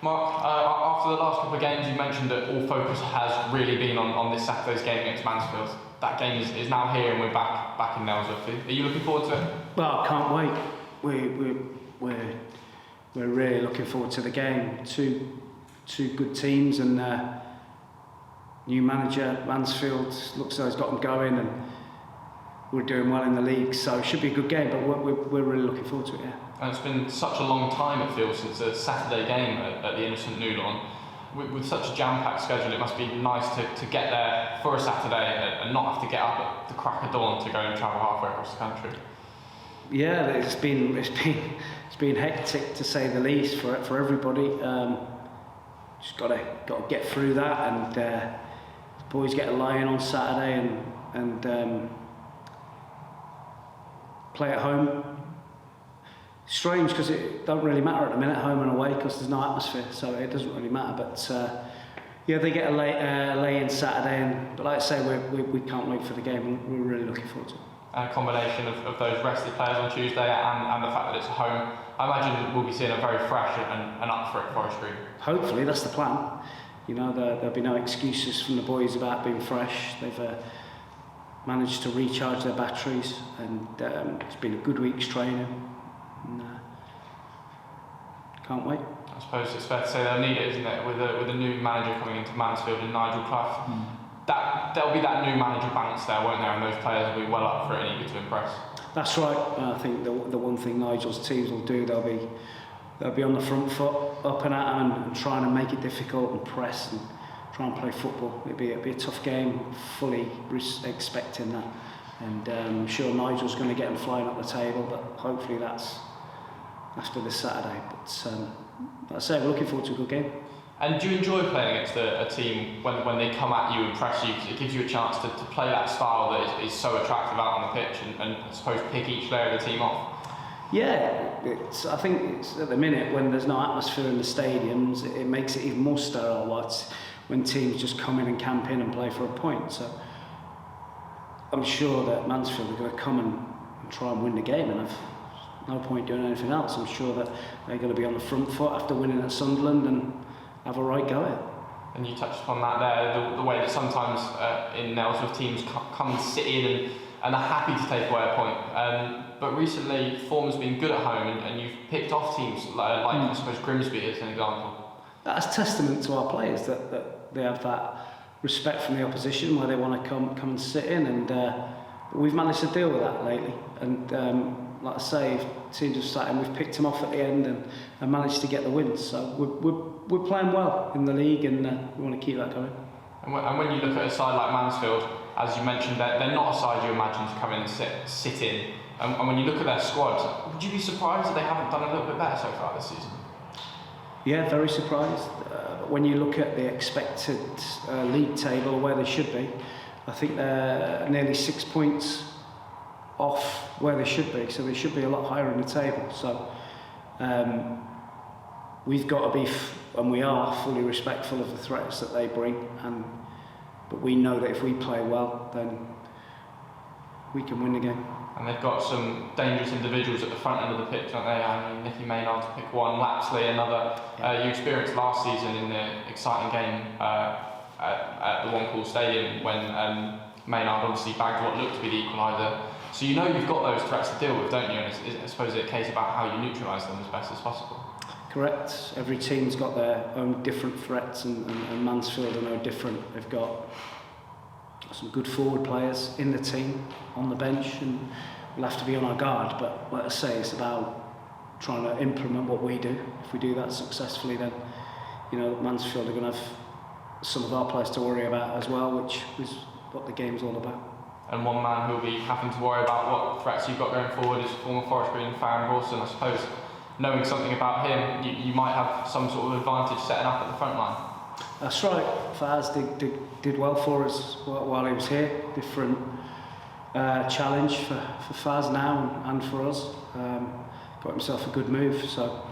Mark, after the last couple of games, you mentioned that all focus has really been on this Saturday's game against Mansfield. That game is now here and we're back in Nailsworth. Are you looking forward to it? Well, I can't wait. We're really looking forward to the game. Two good teams and new manager Mansfield looks like he's got them going, and we're doing well in the league, so it should be a good game. But we're really looking forward to it. Yeah. And it's been such a long time, it feels, since a Saturday game at the Innocent New Lawn. With such a jam-packed schedule, it must be nice to get there for a Saturday and not have to get up at the crack of dawn to go and travel halfway across the country. Yeah, it's been hectic to say the least for everybody. Just got to get through that, and the boys get a lie-in on Saturday and play at home. Strange because it don't really matter at the minute, home and away, because there's no atmosphere, so it doesn't really matter. But yeah, they get a lay-in Saturday, but like I say, we can't wait for the game, and we're really looking forward to it. And a combination of those rested players on Tuesday and the fact that it's at home, I imagine we'll be seeing a very fresh and up for it Forest Green. Hopefully, that's the plan. You know, there'll be no excuses from the boys about being fresh. They've managed to recharge their batteries, and it's been a good week's training. And, can't wait. I suppose it's fair to say they'll need it, isn't it? With a new manager coming into Mansfield and Nigel Clough. There'll be that new manager balance there, won't there? And those players will be well up for it and eager to impress. That's right. I think the one thing Nigel's teams will do, they'll be on the front foot, up and at them, and trying to make it difficult and press and try and play football. It'll be a tough game, fully expecting that. And I'm sure Nigel's going to get them flying up the table, but hopefully that's after this Saturday. But like I say, we're looking forward to a good game. And do you enjoy playing against a team when they come at you and press you? Because it gives you a chance to play that style that is so attractive out on the pitch and I suppose pick each layer of the team off. Yeah, I think it's at the minute when there's no atmosphere in the stadiums, it makes it even more sterile. When teams just come in and camp in and play for a point. So I'm sure that Mansfield are going to come and try and win the game, and I've no point doing anything else. I'm sure that they're going to be on the front foot after winning at Sunderland and have a right go at it. And you touched upon that there, the way that sometimes in Nailsworth teams come and sit in and are happy to take away a point. But recently form has been good at home and you've picked off teams like I suppose Grimsby as an example. That's testament to our players that they have that respect from the opposition where they want to come and sit in, and we've managed to deal with that lately. And like I say, teams have sat in, we've picked them off at the end and managed to get the win. So we're playing well in the league, and we want to keep that going. And when you look at a side like Mansfield, as you mentioned, they're not a side you imagine to come in and sit in. And when you look at their squad, would you be surprised that they haven't done a little bit better so far this season? Yeah, very surprised. When you look at the expected league table where they should be, I think they're nearly 6 points off where they should be, so they should be a lot higher in the table. So we've got to be, and we are, fully respectful of the threats that they bring, but we know that if we play well, then we can win the game. And they've got some dangerous individuals at the front end of the pitch, aren't they? I mean, Nicky Maynard to pick one, Lapsley another. You experienced last season in the exciting game at the One Call Stadium when Maynard obviously bagged what looked to be the equaliser. So you know you've got those threats to deal with, don't you? And I suppose it's a case about how you neutralise them as best as possible. Correct. Every team's got their own different threats, and Mansfield are no different. They've got some good forward players in the team, on the bench, and we'll have to be on our guard. But like I say, it's about trying to implement what we do. If we do that successfully, then you know Mansfield are going to have some of our players to worry about as well, which is what the game's all about. And one man who'll be having to worry about what threats you've got going forward is former Forest Green Farron Rawson. I suppose knowing something about him, you might have some sort of advantage setting up at the front line. That's right. Faz did well for us while he was here. Different challenge for Faz now and for us. Got himself a good move, so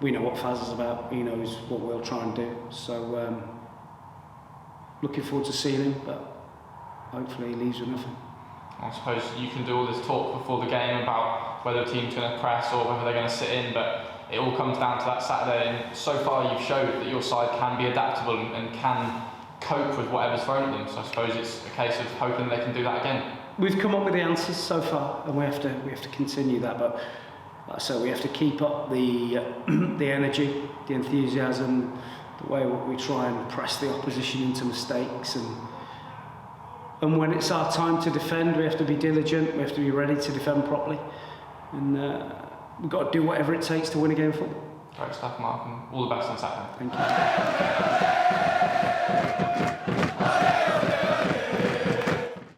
we know what Faz is about. He knows what we'll try and do. So looking forward to seeing him, but hopefully he leaves with nothing. I suppose you can do all this talk before the game about whether the team's going to press or whether they're going to sit in, but it all comes down to that Saturday, and so far you've showed that your side can be adaptable and can cope with whatever's thrown at them. So I suppose it's a case of hoping they can do that again. We've come up with the answers so far, and we have to continue that. But like I said, we have to keep up the energy, the enthusiasm, the way we try and press the opposition into mistakes, and when it's our time to defend, we have to be diligent. We have to be ready to defend properly, and we've got to do whatever it takes to win a game of football. Great stuff, Mark, and all the best on Saturday. Thank you.